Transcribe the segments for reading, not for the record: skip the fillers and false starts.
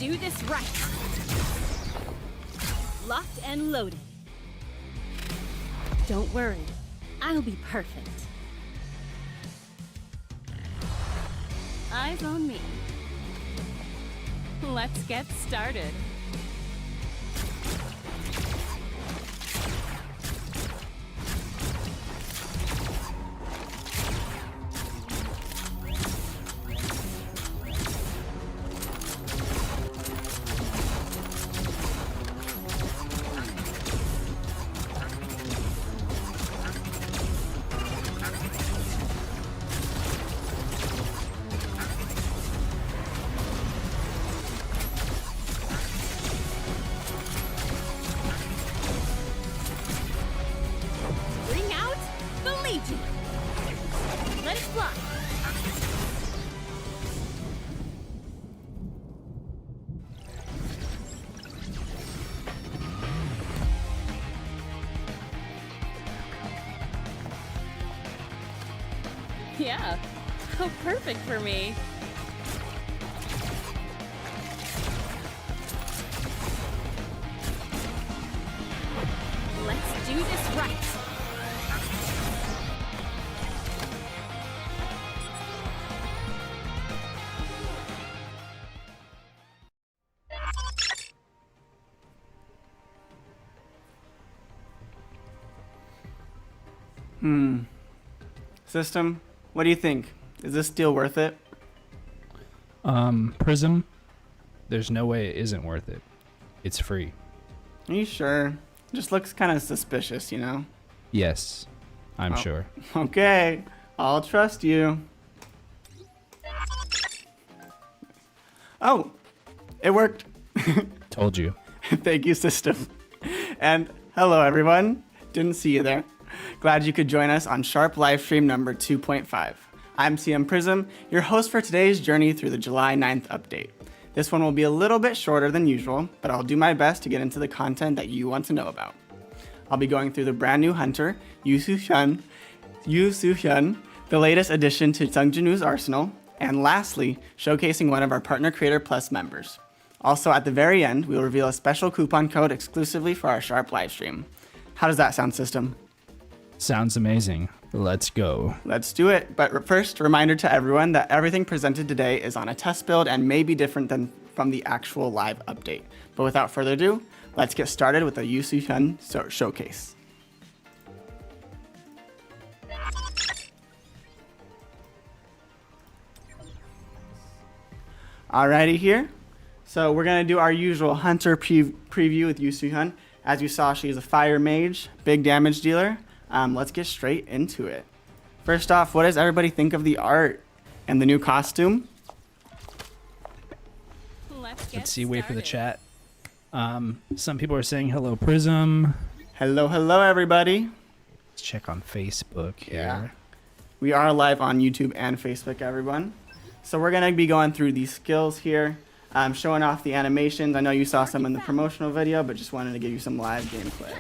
do this right. Locked and loaded. Don't worry, I'll be perfect. Eyes on me. Let's get started. Let it fly. Yeah, how perfect for me. Let's do this right. System, what do you think? Is this deal worth it? Prism, there's no way it isn't worth it. It's free. Are you sure? Just looks kind of suspicious, you know? Yes, I'm sure. Okay, I'll trust you. Oh, it worked. Told you. Thank you, system. And hello, everyone. Didn't see you there. Glad you could join us on Sharp Livestream number 2.5. I'm CM Prism, your host for today's journey through the July 9th update. This one will be a little bit shorter than usual, but I'll do my best to get into the content that you want to know about. I'll be going through the brand new hunter, Soohyun, the latest addition to Sungjinu's arsenal, and lastly, showcasing one of our Partner Creator Plus members. Also, at the very end, we will reveal a special coupon code exclusively for our Sharp Livestream. How does that sound, system? Sounds amazing. Let's go. Let's do it. But first, reminder to everyone that everything presented today is on a test build and may be different than from the actual live update. But without further ado, let's get started with the Soohyun showcase. Alrighty here. So we're going to do our usual hunter preview with Soohyun. As you saw, she's a fire mage, big damage dealer. Let's get straight into it. First off, what does everybody think of the art and the new costume? Let's see, wait for the chat. Some people are saying hello, Prism. Hello, everybody. Let's check on Facebook here. Yeah. We are live on YouTube and Facebook, everyone. So we're going to be going through these skills here, showing off the animations. I know you saw some in the promotional video, but just wanted to give you some live gameplay.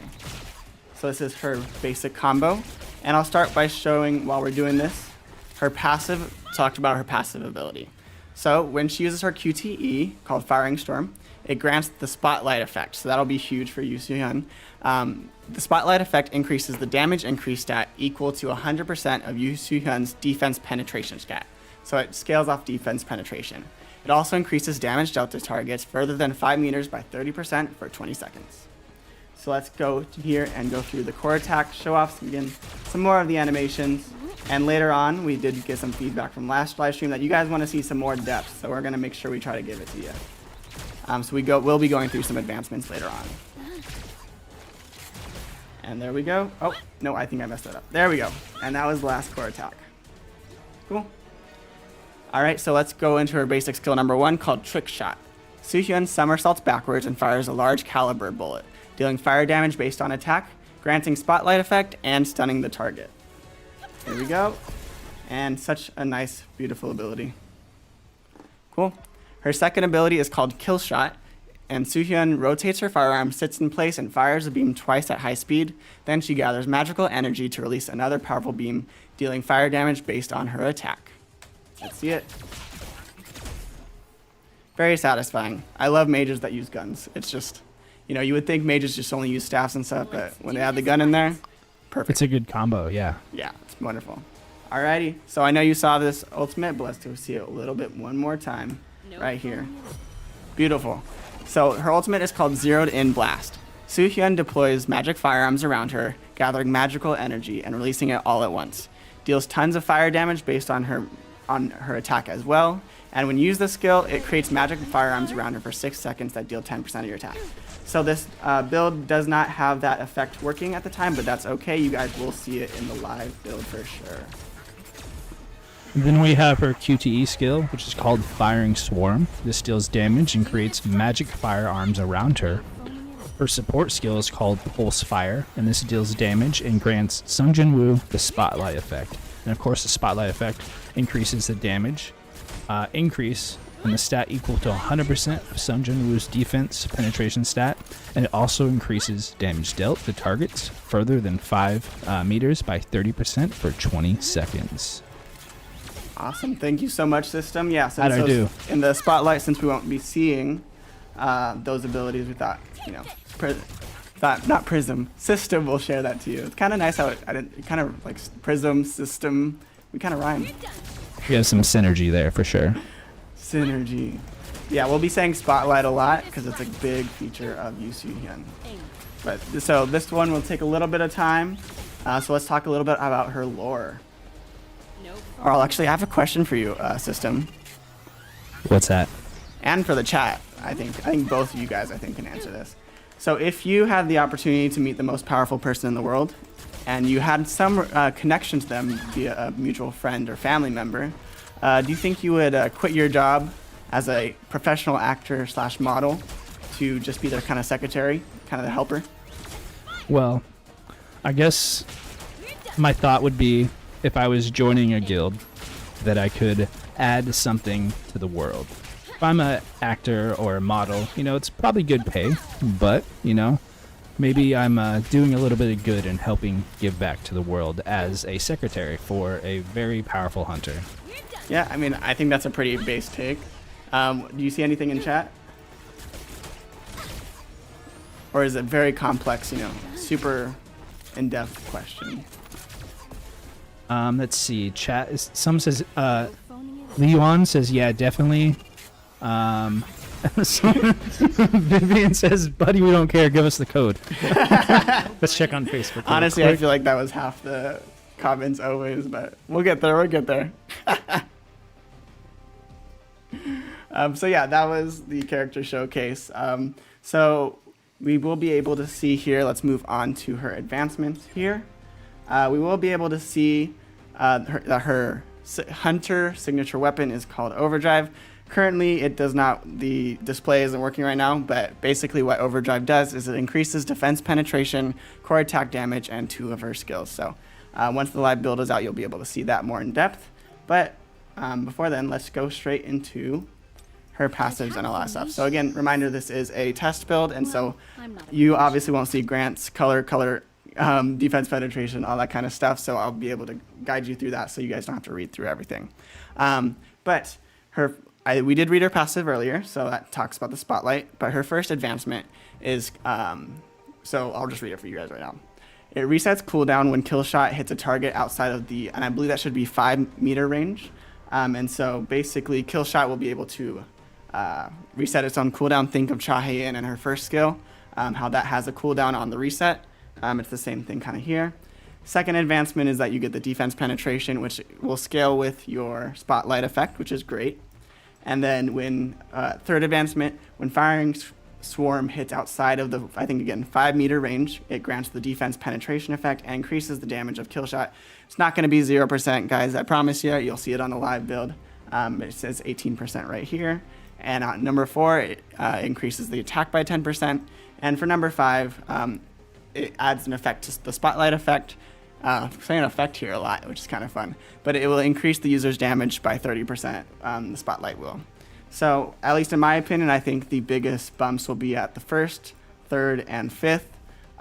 So this is her basic combo. And I'll start by showing, while we're doing this, her passive, talked about her passive ability. So when she uses her QTE, called Firing Storm, it grants the Spotlight effect. So that'll be huge for Soohyun. The Spotlight effect increases the damage increase stat equal to 100% of Soohyun's defense penetration stat. So it scales off defense penetration. It also increases damage dealt to targets further than 5 meters by 30% for 20 seconds. So let's go here and go through the core attack, show off some more of the animations. And later on, we did get some feedback from last live stream that you guys want to see some more depth. So we're going to make sure we try to give it to you. We'll be going through some advancements later on. And there we go. Oh, no, I think I messed that up. There we go. And that was the last core attack. Cool. All right, so let's go into her basic skill number 1 called Trick Shot. Soohyun somersaults backwards and fires a large caliber bullet, dealing fire damage based on attack, granting Spotlight effect, and stunning the target. Here we go. And such a nice, beautiful ability. Cool. Her second ability is called Kill Shot, and Soohyun rotates her firearm, sits in place, and fires a beam twice at high speed. Then she gathers magical energy to release another powerful beam, dealing fire damage based on her attack. Let's see it. very satisfying. I love mages that use guns. It's just, you know, you would think mages just only use staffs and stuff, but when they add the gun in there, perfect. It's a good combo, yeah. Yeah, it's wonderful. Alrighty, so I know you saw this ultimate, but let's go see it a little bit one more time. Right here. Beautiful. So her ultimate is called Zeroed In Blast. Soohyun deploys magic firearms around her, gathering magical energy and releasing it all at once. Deals tons of fire damage based on her attack as well. And when you use this skill, it creates magic firearms around her for 6 seconds that deal 10% of your attack. So this build does not have that effect working at the time, but that's okay. You guys will see it in the live build for sure. Then we have her QTE skill, which is called Firing Swarm. This deals damage and creates magic firearms around her. Her support skill is called Pulse Fire, and this deals damage and grants Soohyun Woo the Spotlight effect. And of course, the Spotlight effect increases the damage increase and the stat equal to 100% of Soohyun Woo's defense penetration stat, and it also increases damage dealt to targets further than 5 meters by 30% for 20 seconds. Awesome. Thank you so much, System. Yeah, How'd I do? In the spotlight, since we won't be seeing those abilities, we thought, you know, not Prism, System will share that to you. It's kind of nice how it kind of like Prism, System, we kind of rhyme. We have some synergy there for sure. Synergy. Yeah, we'll be saying Spotlight a lot because it's a big feature of Soohyun. But so this one will take a little bit of time. So let's talk a little bit about her lore. Or actually, I have a question for you, System. What's that? And for the chat, I think both of you guys, can answer this. So if you had the opportunity to meet the most powerful person in the world, and you had some connection to them via a mutual friend or family member, do you think you would quit your job as a professional actor / model to just be their kind of secretary, kind of the helper? Well, I guess my thought would be, if I was joining a guild, that I could add something to the world. If I'm an actor or a model, you know, it's probably good pay, but, you know, maybe I'm doing a little bit of good and helping give back to the world as a secretary for a very powerful hunter. Yeah, I mean, I think that's a pretty base take. Do you see anything in chat? Or is it very complex, you know, super in-depth question? Let's see. Chat is. Some says. Leon says, yeah, definitely. Vivian says, buddy, we don't care. Give us the code. Let's check on Facebook. Honestly, I feel like that was half the comments always, but we'll get there. We'll get there. So yeah, that was the character showcase. So we will be able to see here. Let's move on to her advancements here. We will be able to see her hunter signature weapon is called Overdrive. Currently, it does not, the display isn't working right now, but basically what Overdrive does is it increases defense penetration, core attack damage, and 2 of her skills. So once the live build is out, you'll be able to see that more in depth. But before then, let's go straight into her passives and all that stuff. So again, reminder, this is a test build, and so you obviously won't see Grant's color, defense penetration, all that kind of stuff. So I'll be able to guide you through that so you guys don't have to read through everything. But we did read her passive earlier, so that talks about the spotlight. But her first advancement is, so I'll just read it for you guys right now. It resets cooldown when kill shot hits a target outside of the, and I believe that should be 5 meter range. And so basically kill shot will be able to reset its own cooldown. Think of Chahayan and her first skill, how that has a cooldown on the reset. It's the same thing kind of here. Second advancement is that you get the defense penetration, which will scale with your spotlight effect, which is great. And then when third advancement, when firing swarm hits outside of the, I think again, 5 meter range, it grants the defense penetration effect and increases the damage of kill shot. It's not going to be 0%, guys. I promise you. You'll see it on the live build. It says 18% right here. And on number 4, it increases the attack by 10%. And for number 5, it adds an effect to the spotlight effect. I'm saying effect here a lot, which is kind of fun. But it will increase the user's damage by 30%. The spotlight will. So, at least in my opinion, I think the biggest bumps will be at the first, third, and fifth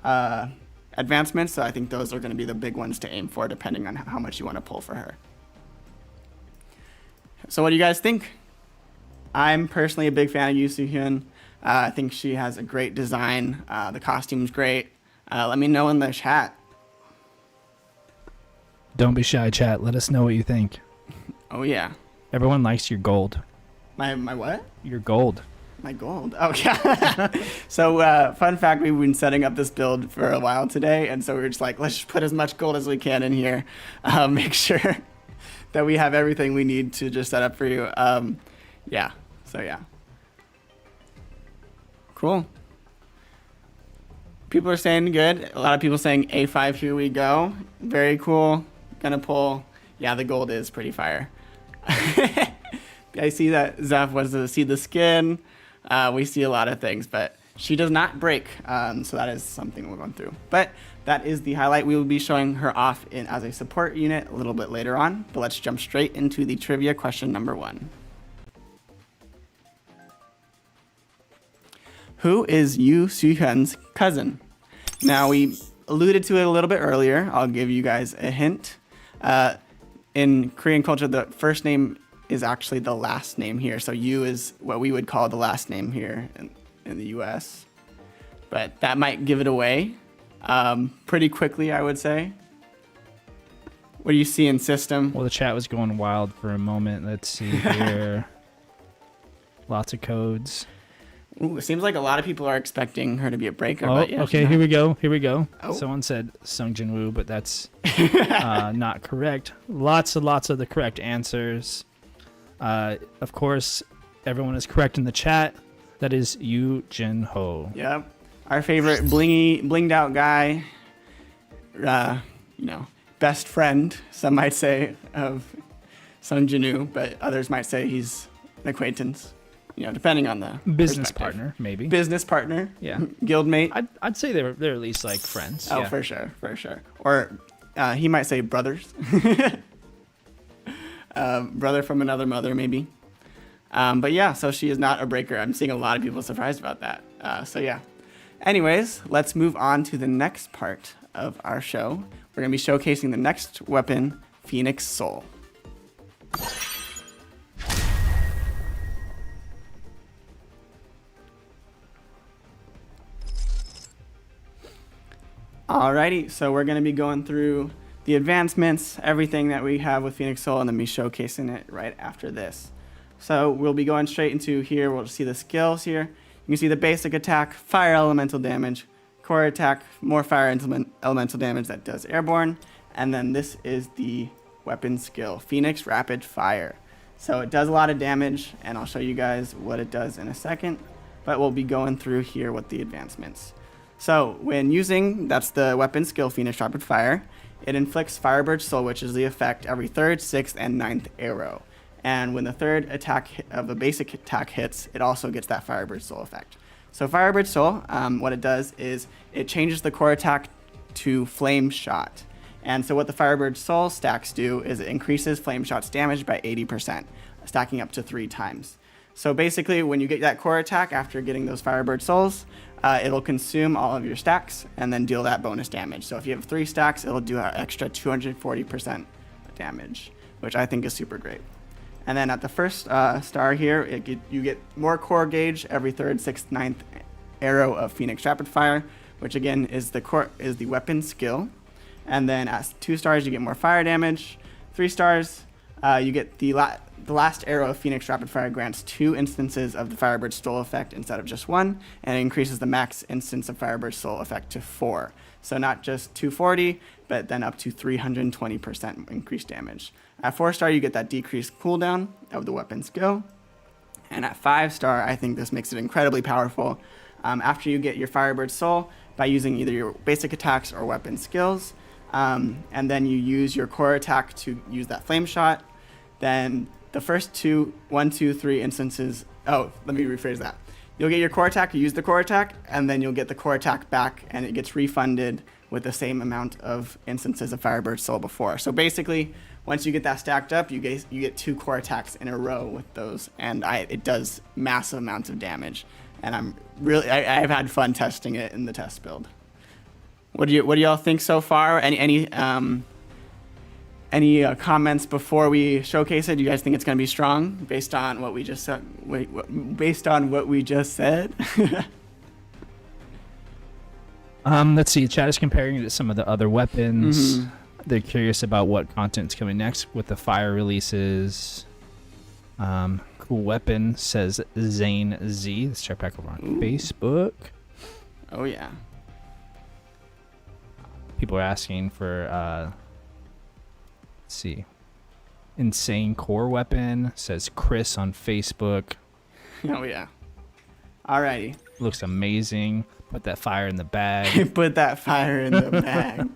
advancements. So I think those are going to be the big ones to aim for, depending on how much you want to pull for her. So what do you guys think? I'm personally a big fan of Soohyun. I think she has a great design. The costume's great. Let me know in the chat. Don't be shy, chat. Let us know what you think. Oh yeah. Everyone likes your gold. My what? Your gold. My gold. Oh yeah. So fun fact: we've been setting up this build for a while today, and so we were just like, let's just put as much gold as we can in here. Make sure that we have everything we need to just set up for you. Yeah. So yeah. Cool. People are saying good. A lot of people saying A5. Here we go. Very cool. Gonna pull. Yeah, the gold is pretty fire. I see that Zeph wants to see the skin. We see a lot of things, but she does not break. So that is something we're going through. But that is the highlight. We will be showing her off as a support unit a little bit later on. But let's jump straight into the trivia question number 1. Who is Soohyun's cousin? Now, we alluded to it a little bit earlier. I'll give you guys a hint. In Korean culture, the first name is actually the last name here. So Yu is what we would call the last name here in the US. But that might give it away pretty quickly, I would say. What do you see in system? Well, the chat was going wild for a moment. Let's see here. Lots of codes. Ooh, it seems like a lot of people are expecting her to be a breaker. Oh, but yeah, okay, here we go. Here we go. Oh. Someone said Sung Jin Woo, but that's not correct. Lots of the correct answers. Of course, everyone is correct in the chat. That is Yu Jin Ho. Yep. Our favorite blinged out guy. Best friend, some might say, of Sung Jin-woo, but others might say he's an acquaintance. Depending on the Business partner, maybe. Business partner. Yeah. Guildmate. I'd say they're at least like friends. Oh, yeah. for sure. Or he might say brothers. Brother from another mother, maybe. But yeah, so she is not a breaker. I'm seeing a lot of people surprised about that. So yeah. Anyways, let's move on to the next part of our show. We're going to be showcasing the next weapon, Phoenix Soul. Alrighty, so we're going to be going through the advancements, everything that we have with Phoenix Soul, and then be showcasing it right after this. So we'll be going straight into here. We'll see the skills here. You can see the basic attack, fire elemental damage, core attack, more fire elemental damage that does airborne, and then this is the weapon skill, Phoenix Rapid Fire. So it does a lot of damage, and I'll show you guys what it does in a second, but we'll be going through here with the advancements. So when using, that's the weapon skill, Phoenix Rapid Fire, it inflicts Firebird Soul, which is the effect every 3rd, 6th, and 9th arrow. And when the 3rd attack of the basic attack hits, it also gets that Firebird Soul effect. So Firebird Soul, what it does is it changes the core attack to Flame Shot. And so what the Firebird Soul stacks do is it increases Flame Shot's damage by 80%, stacking up to 3 times. So basically, when you get that core attack after getting those Firebird Souls, it'll consume all of your stacks and then deal that bonus damage. So if you have 3 stacks, it'll do an extra 240% damage, which I think is super great. And then at the first star here, you get more core gauge every 3rd, 6th, 9th arrow of Phoenix Rapid Fire, which again is the weapon skill. And then at 2 stars, you get more fire damage. 3 stars, you get the last arrow of Phoenix Rapid Fire grants 2 instances of the Firebird Soul effect instead of just 1, and it increases the max instance of Firebird Soul effect to 4. So not just 240, but then up to 320% increased damage. At 4 star, you get that decreased cooldown of the weapon skill. And at 5 star, I think this makes it incredibly powerful. After you get your Firebird Soul, by using either your basic attacks or weapon skills, and then you use your core attack to use that Flame Shot, then the first 1, 2, 3 instances, let me rephrase that. You'll get your core attack, you use the core attack, and then you'll get the core attack back, and it gets refunded with the same amount of instances of Firebird Soul before. So basically, once you get that stacked up, you get 2 core attacks in a row with those, and it does massive amounts of damage. And I've had fun testing it in the test build. What do y'all think so far? Any Any comments before we showcase it? Do you guys think it's going to be strong based on what we just said? Based on what we just said? Let's see. Chat is comparing it to some of the other weapons. They're curious about what content's coming next with the fire releases. Cool weapon, says Zane Z. Let's check back over on Facebook. Oh, yeah. People are asking for, let's see. Insane core weapon, says Chris on Facebook. Oh, yeah. Alrighty. Looks amazing. Put that fire in the bag. Put that fire in the bag.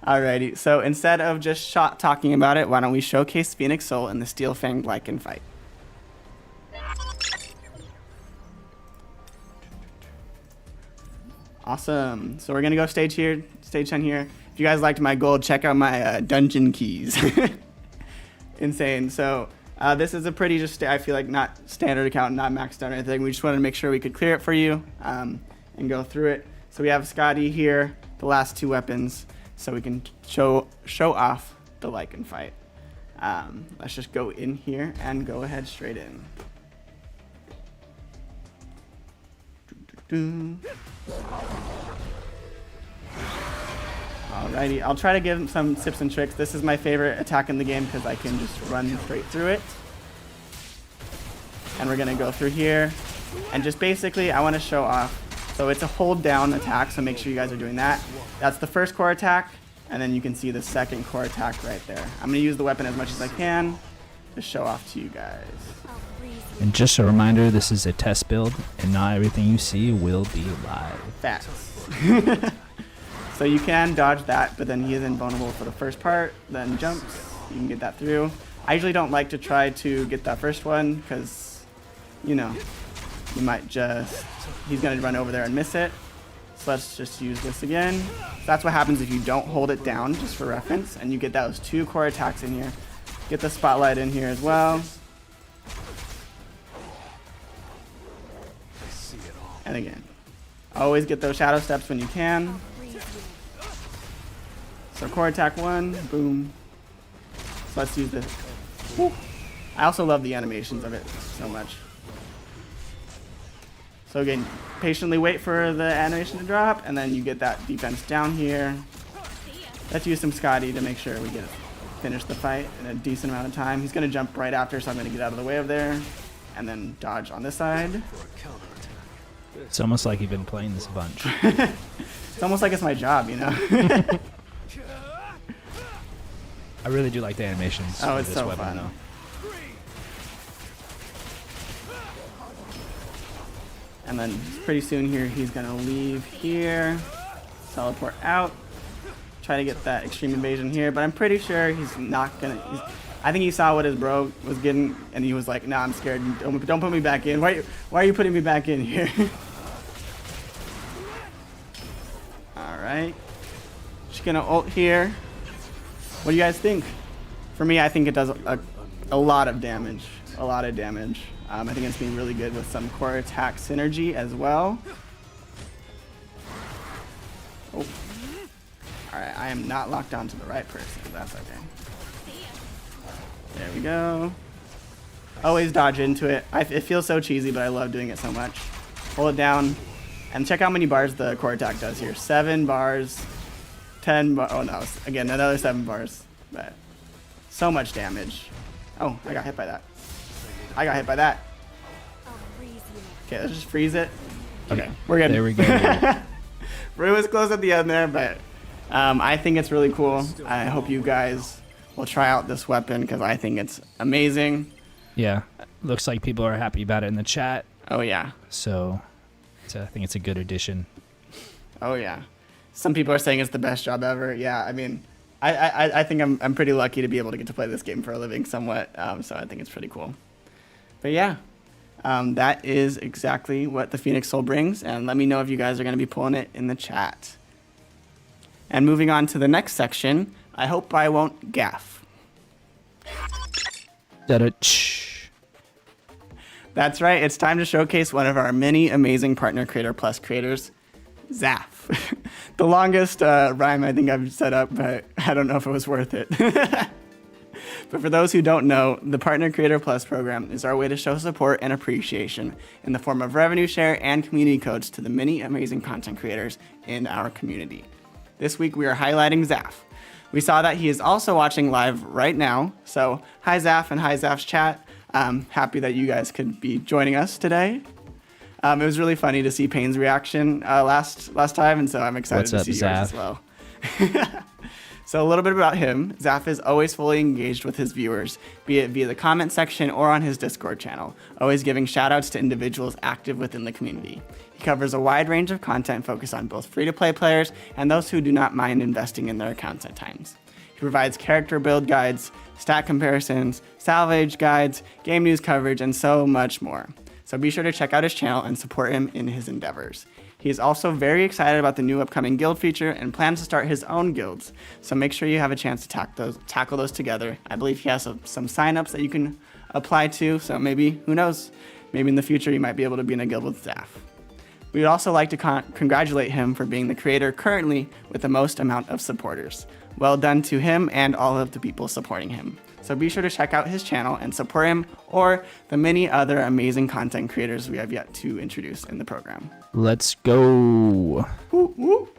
Alrighty. So instead of just talking about it, why don't we showcase Phoenix Soul in the Steel Fang Glycan fight? Awesome. So we're going to go stage 10 here. If you guys liked my gold, check out my dungeon keys. Insane. So this is a pretty just, I feel like not standard account, not maxed out or anything. We just wanted to make sure we could clear it for you and go through it. So we have Scotty here, the last two weapons, so we can show off the Lycan fight. Let's just go in here and go ahead straight in. Alrighty, I'll try to give some tips and tricks. This is my favorite attack in the game because I can just run straight through it. And we're gonna go through here. And just basically, I wanna show off. So it's a hold down attack, so make sure you guys are doing that. That's the first core attack, and then you can see the second core attack right there. I'm gonna use the weapon as much as I can to show off to you guys. And just a reminder, this is a test build, and not everything you see will be live. Facts. So you can dodge that, but then he is invulnerable for the first part, then jumps. You can get that through. I usually don't like to try to get that first one, because, you know, you might just, he's going to run over there and miss it. So let's just use this again. That's what happens if you don't hold it down, just for reference, and you get those two core attacks in here. Get the spotlight in here as well. And again, always get those shadow steps when you can. So core attack one, boom. So let's use this. Woo. I also love the animations of it so much. So again, patiently wait for the animation to drop, and then you get that defense down here. Let's use some Scotty to make sure we finish the fight in a decent amount of time. He's going to jump right after, so I'm going to get out of the way of there, and then dodge on this side. It's almost like you've been playing this a bunch. It's almost like it's my job, you know? I really do like the animations. Oh, of it's this so weapon, fun. though. And then pretty soon here, he's going to leave here, teleport out, try to get that extreme invasion here, but I'm pretty sure he's not going to... I think he saw what his bro was getting, and he was like, nah, I'm scared. Don't put me back in. Why are you putting me back in here? Alright. Just going to ult here. What do you guys think? For me, I think it does a lot of damage. A lot of damage. I think it's being really good with some core attack synergy as well. Oh. Alright, I am not locked onto the right person. That's okay. There we go. Always dodge into it. It feels so cheesy, but I love doing it so much. Hold it down. And check how many bars the core attack does here. 7 bars. 10 bars. Oh no, again, another 7 bars. But so much damage. Oh, I got hit by that. I got hit by that. Okay, let's just freeze it. Okay, we're good. There we go. It was close at the end there, but I think it's really cool. I hope you guys will try out this weapon because I think it's amazing. Yeah, looks like people are happy about it in the chat. Oh yeah. So I think it's a good addition. Oh yeah. Some people are saying it's the best job ever. Yeah, I mean, I think I'm pretty lucky to be able to get to play this game for a living somewhat. So I think it's pretty cool. But yeah, that is exactly what the Phoenix Soul brings. And let me know if you guys are going to be pulling it in the chat. And moving on to the next section, I hope I won't gaff. That's right. It's time to showcase one of our many amazing Partner Creator Plus creators, Zaf. The longest rhyme I think I've set up, but I don't know if it was worth it. But for those who don't know, the Partner Creator Plus program is our way to show support and appreciation in the form of revenue share and community codes to the many amazing content creators in our community. This week we are highlighting Zaf. We saw that he is also watching live right now. So hi Zaf and hi Zaf's chat. Happy that you guys could be joining us today. It was really funny to see Payne's reaction last time, and so I'm excited to see yours as well. So a little bit about him. Zaf is always fully engaged with his viewers, be it via the comment section or on his Discord channel, always giving shoutouts to individuals active within the community. He covers a wide range of content focused on both free-to-play players and those who do not mind investing in their accounts at times. He provides character build guides, stat comparisons, salvage guides, game news coverage, and so much more. So be sure to check out his channel and support him in his endeavors. He is also very excited about the new upcoming guild feature and plans to start his own guilds. So make sure you have a chance to tackle those together. I believe he has some signups that you can apply to. So maybe, who knows, maybe in the future you might be able to be in a guild with Zaf. We would also like to congratulate him for being the creator currently with the most amount of supporters. Well done to him and all of the people supporting him. So be sure to check out his channel and support him or the many other amazing content creators we have yet to introduce in the program. Let's go. Woo, woo.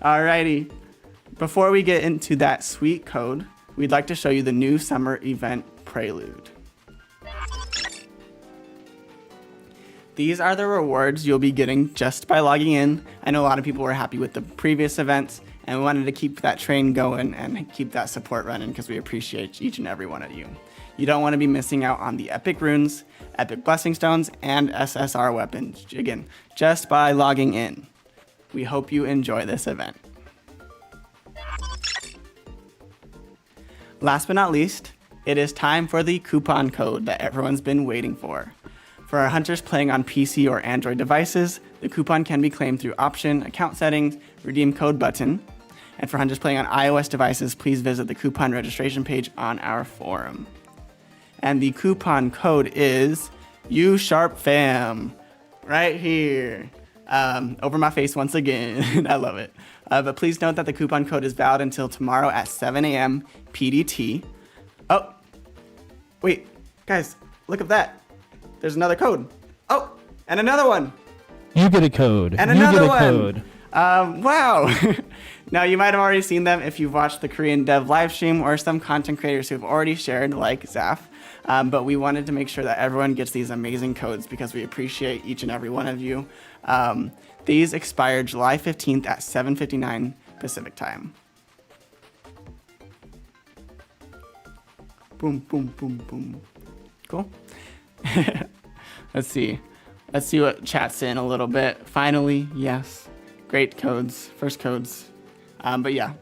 Alrighty. Before we get into that sweet code, we'd like to show you the new summer event prelude. These are the rewards you'll be getting just by logging in. I know a lot of people were happy with the previous events, and we wanted to keep that train going and keep that support running because we appreciate each and every one of you. You don't want to be missing out on the epic runes, epic blessing stones, and SSR weapons, again, just by logging in. We hope you enjoy this event. Last but not least, it is time for the coupon code that everyone's been waiting for. For our hunters playing on PC or Android devices, the coupon can be claimed through option, account settings, redeem code button. And for hunters playing on iOS devices, please visit the coupon registration page on our forum. And the coupon code is USharpFam, right here. Over my face once again. I love it. But please note that the coupon code is valid until tomorrow at 7 a.m. PDT. Oh, wait, guys, look at that. There's another code. Oh, and another one. You get a code. And you another get a one. code. Wow. Now, you might have already seen them if you've watched the Korean dev live stream or some content creators who've already shared, like Zaf. But we wanted to make sure that everyone gets these amazing codes because we appreciate each and every one of you. These expire July 15th at 7:59 Pacific time. Boom, boom, boom, boom. Cool. Let's see what chat's saying a little bit. Finally, yes. Great codes, first codes. But yeah,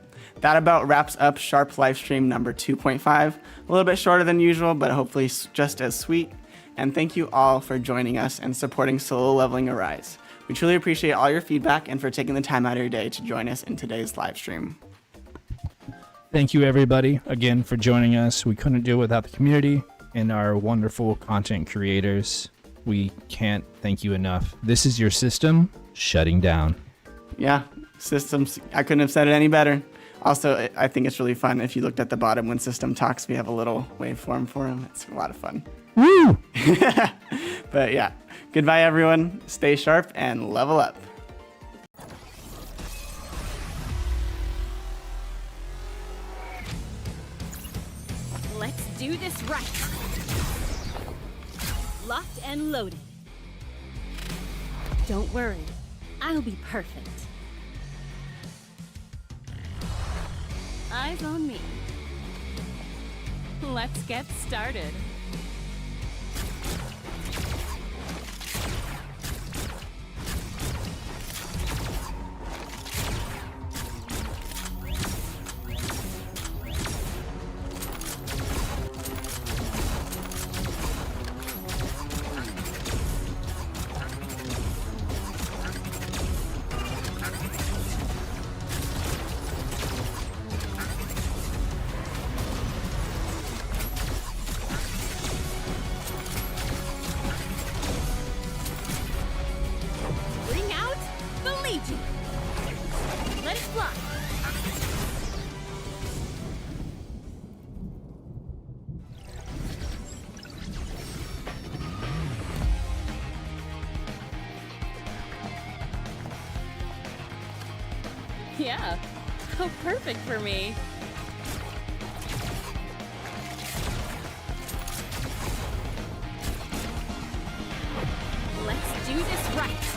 that about wraps up Sharp Livestream number 2.5. A little bit shorter than usual, but hopefully just as sweet. And thank you all for joining us and supporting Solo Leveling Arise. We truly appreciate all your feedback and for taking the time out of your day to join us in today's live stream. Thank you, everybody, again, for joining us. We couldn't do it without the community and our wonderful content creators. We can't thank you enough. This is your system shutting down. Yeah, systems. I couldn't have said it any better. Also, I think it's really fun. If you looked at the bottom when system talks, we have a little waveform for him. It's a lot of fun. Woo! But yeah, goodbye, everyone. Stay sharp and level up. Let's do this right. Locked and loaded. Don't worry, I'll be perfect. Eyes on me. Let's get started. Yeah. How perfect for me. Let's do this right.